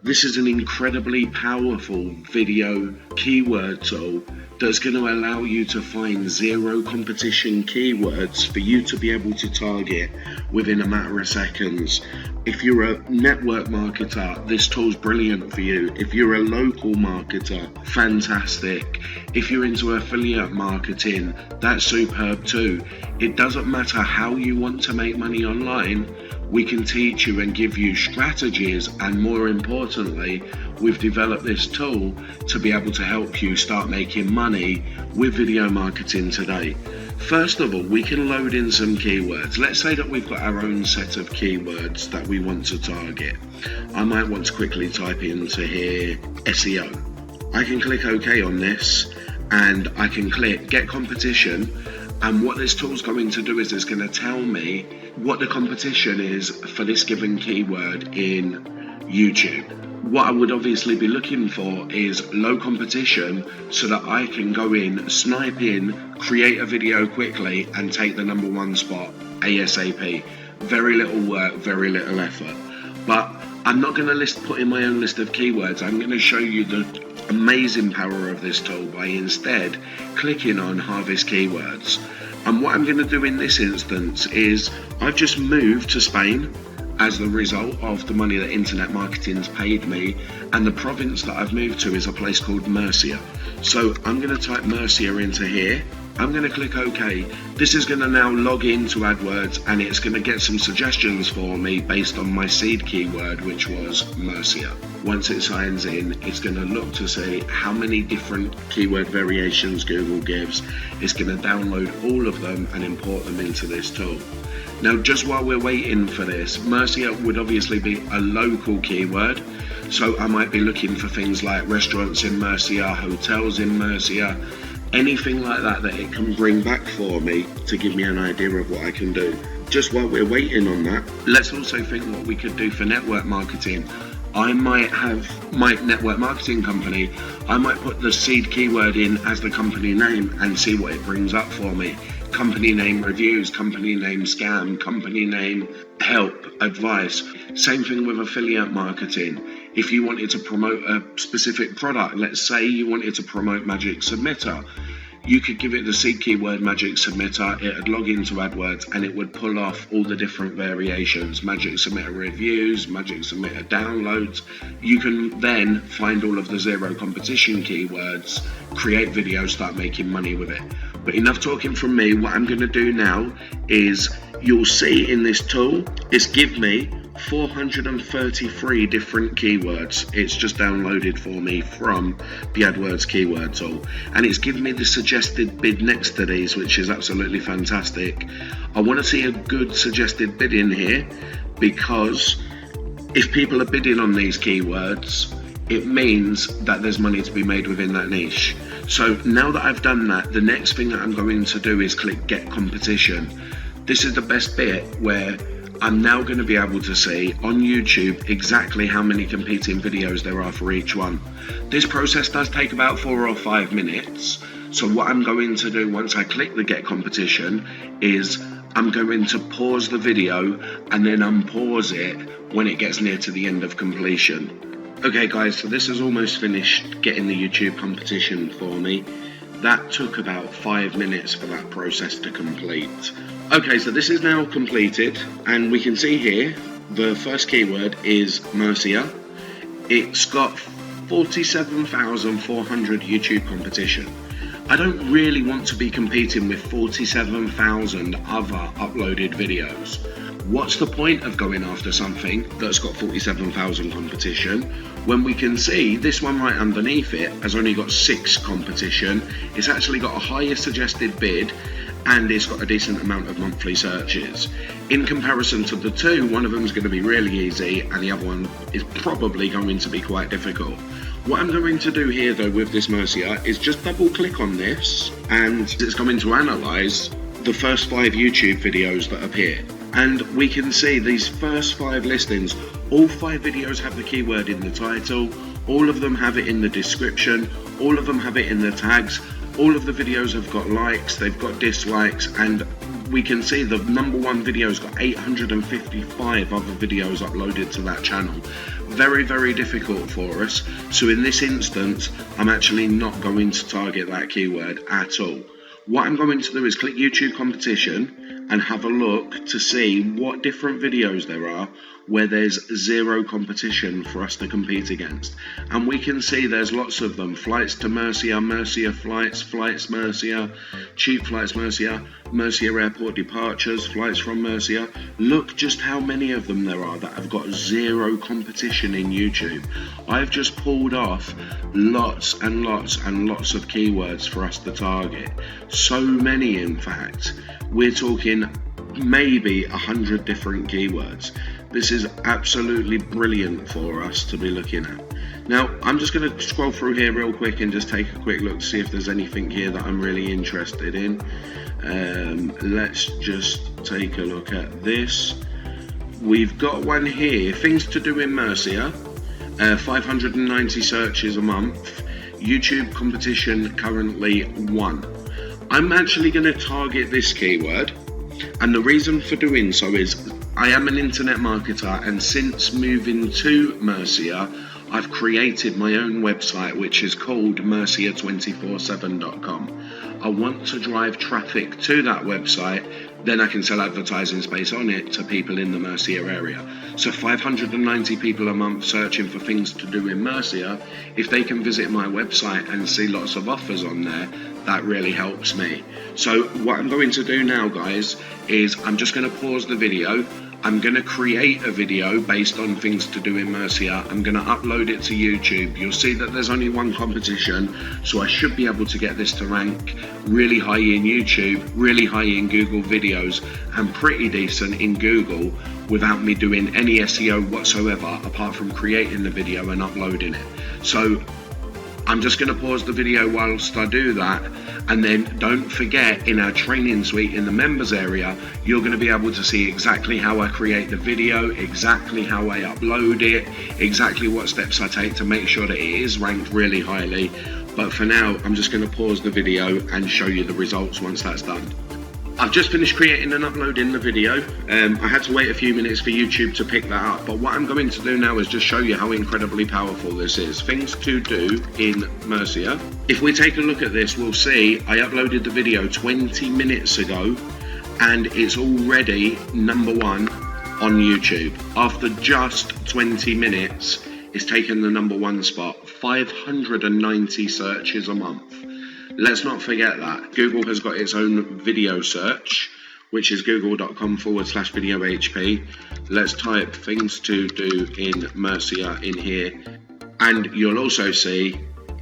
This is an incredibly powerful video keyword tool that's going to allow you to find zero competition keywords for you to be able to target within a matter of seconds. If you're a network marketer, this tool's brilliant for you. If you're a local marketer, fantastic. If you're into affiliate marketing, that's superb too. It doesn't matter how you want to make money online, we can teach you and give you strategies, and more importantly, we've developed this tool to be able to help you start making money with video marketing today. First of all, we can load in some keywords. Let's say that we've got our own set of keywords that we want to target. I might want to quickly type into here SEO. I can click OK on this and I can click Get Competition, and what this tool's going to do is it's going to tell me what the competition is for this given keyword in YouTube. What I would obviously be looking for is low competition so that I can go in, snipe in, create a video quickly and take the #1 spot ASAP. Very little work, very little effort. But I'm not going to put in my own list of keywords. I'm going to show you the amazing power of this tool by instead clicking on Harvest Keywords. And what I'm going to do in this instance is I've just moved to Spain as the result of the money that internet marketing's paid me, and the province that I've moved to is a place called Murcia. So I'm going to type Murcia into here. I'm going to click OK. This is going to now log into AdWords and it's going to get some suggestions for me based on my seed keyword, which was Murcia. Once it signs in, it's going to look to see how many different keyword variations Google gives. It's going to download all of them and import them into this tool. Now, just while we're waiting for this, Murcia would obviously be a local keyword. So I might be looking for things like restaurants in Murcia, hotels in Murcia, anything like that that it can bring back for me to give me an idea of what I can do. Just while we're waiting on that, let's also think what we could do for network marketing. I might have my network marketing company, I might put the seed keyword in as the company name and see what it brings up for me. Company name reviews, company name scam, company name help, advice. Same thing with affiliate marketing. If you wanted to promote a specific product, let's say you wanted to promote Magic Submitter, you could give it the seed keyword Magic Submitter, it would log into AdWords and it would pull off all the different variations, Magic Submitter reviews, Magic Submitter downloads. You can then find all of the zero competition keywords, create videos, start making money with it. But enough talking from me. What I'm going to do now is, you'll see in this tool, it's give me 433 different keywords. It's just downloaded for me from the AdWords keyword tool, and it's given me the suggested bid next to these, which is absolutely fantastic. I want to see a good suggested bid in here, because if people are bidding on these keywords, it means that there's money to be made within that niche. So now that I've done that, the next thing that I'm going to do is click Get Competition. This is the best bit, where I'm now going to be able to see on YouTube exactly how many competing videos there are for each one. This process does take about 4 or 5 minutes. So what I'm going to do once I click the Get Competition is I'm going to pause the video and then unpause it when it gets near to the end of completion. Okay guys, so this is almost finished getting the YouTube competition for me. That took about 5 minutes for that process to complete. Okay, so this is now completed, and we can see here the first keyword is Murcia. It's got 47,400 YouTube competition. I don't really want to be competing with 47,000 other uploaded videos. What's the point of going after something that's got 47,000 competition when we can see this one right underneath it has only got 6 competition? It's actually got a higher suggested bid and it's got a decent amount of monthly searches. In comparison to the two, one of them is going to be really easy and the other one is probably going to be quite difficult. What I'm going to do here though with this Murcia is just double click on this, and it's going to analyze the first 5 YouTube videos that appear. And we can see these first 5 listings, all 5 videos have the keyword in the title, all of them have it in the description, all of them have it in the tags, all of the videos have got likes, they've got dislikes, and we can see the number one video's got 855 other videos uploaded to that channel. Very, very difficult for us. So in this instance, I'm actually not going to target that keyword at all. What I'm going to do is click YouTube competition and have a look to see what different videos there are where there's zero competition for us to compete against. And we can see there's lots of them. Flights to Murcia, Murcia flights, flights Murcia, cheap flights Murcia, Murcia airport departures, flights from Murcia. Look just how many of them there are that have got zero competition in YouTube. I've just pulled off lots and lots and lots of keywords for us to target. So many, in fact. We're talking maybe 100 different keywords. This is absolutely brilliant for us to be looking at. Now, I'm just going to scroll through here real quick and just take a quick look to see if there's anything here that I'm really interested in. Let's just take a look at this. We've got one here, things to do in Murcia, 590 searches a month, YouTube competition currently 1. I'm actually going to target this keyword, and the reason for doing so is I am an internet marketer, and since moving to Murcia, I've created my own website which is called Murcia247.com. I want to drive traffic to that website, then I can sell advertising space on it to people in the Murcia area. So 590 people a month searching for things to do in Murcia, if they can visit my website and see lots of offers on there, that really helps me. So what I'm going to do now, guys, is I'm just going to pause the video. I'm going to create a video based on things to do in Murcia. I'm going to upload it to YouTube. You'll see that there's only one competition, so I should be able to get this to rank really high in YouTube, really high in Google videos, and pretty decent in Google without me doing any SEO whatsoever apart from creating the video and uploading it. So I'm just going to pause the video whilst I do that, and then don't forget, in our training suite in the members area, you're going to be able to see exactly how I create the video, exactly how I upload it, exactly what steps I take to make sure that it is ranked really highly. But for now, I'm just going to pause the video and show you the results once that's done. I've just finished creating and uploading the video. I had to wait a few minutes for YouTube to pick that up, but what I'm going to do now is just show you how incredibly powerful this is. Things to do in Murcia. If we take a look at this, we'll see I uploaded the video 20 minutes ago and it's already #1 on YouTube. After just 20 minutes, it's taken the #1 spot. 590 searches a month. Let's not forget that Google has got its own video search, which is google.com/video HP. Let's type things to do in Murcia in here, and you'll also see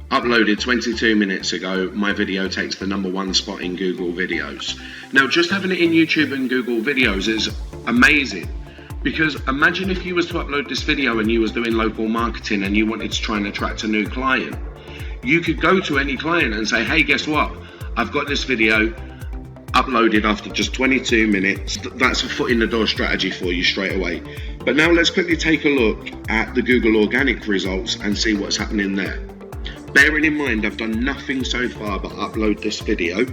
uploaded 22 minutes ago, my video takes the #1 spot in Google videos. Now, just having it in YouTube and Google videos is amazing, because imagine if you was to upload this video and you was doing local marketing and you wanted to try and attract a new client. You could go to any client and say, hey, guess what? I've got this video uploaded after just 22 minutes. That's a foot in the door strategy for you straight away. But now let's quickly take a look at the Google organic results and see what's happening there. Bearing in mind, I've done nothing so far but upload this video.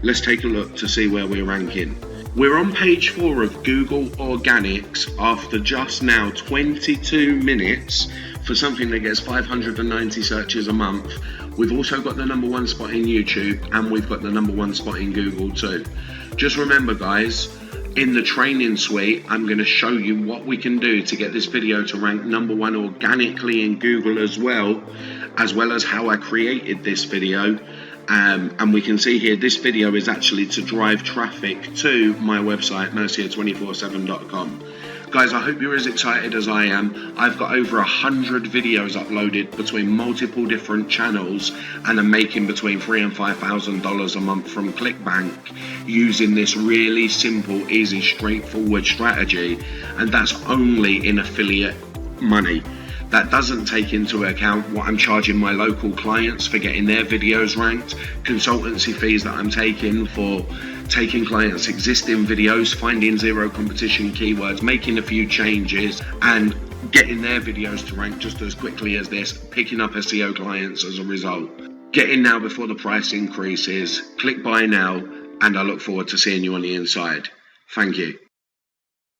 Let's take a look to see where we're ranking. We're on page 4 of Google Organics after just now 22 minutes for something that gets 590 searches a month. We've also got the #1 spot in YouTube, and we've got the #1 spot in Google too. Just remember, guys, in the training suite, I'm going to show you what we can do to get this video to rank #1 organically in Google as well as how I created this video. And we can see here, this video is actually to drive traffic to my website, Murcia247.com. Guys, I hope you're as excited as I am. I've got over 100 videos uploaded between multiple different channels, and I'm making between $3,000 and $5,000 a month from ClickBank using this really simple, easy, straightforward strategy. And that's only in affiliate money. That doesn't take into account what I'm charging my local clients for getting their videos ranked, consultancy fees that I'm taking for taking clients' existing videos, finding zero competition keywords, making a few changes, and getting their videos to rank just as quickly as this, picking up SEO clients as a result. Get in now before the price increases, click buy now, and I look forward to seeing you on the inside. Thank you.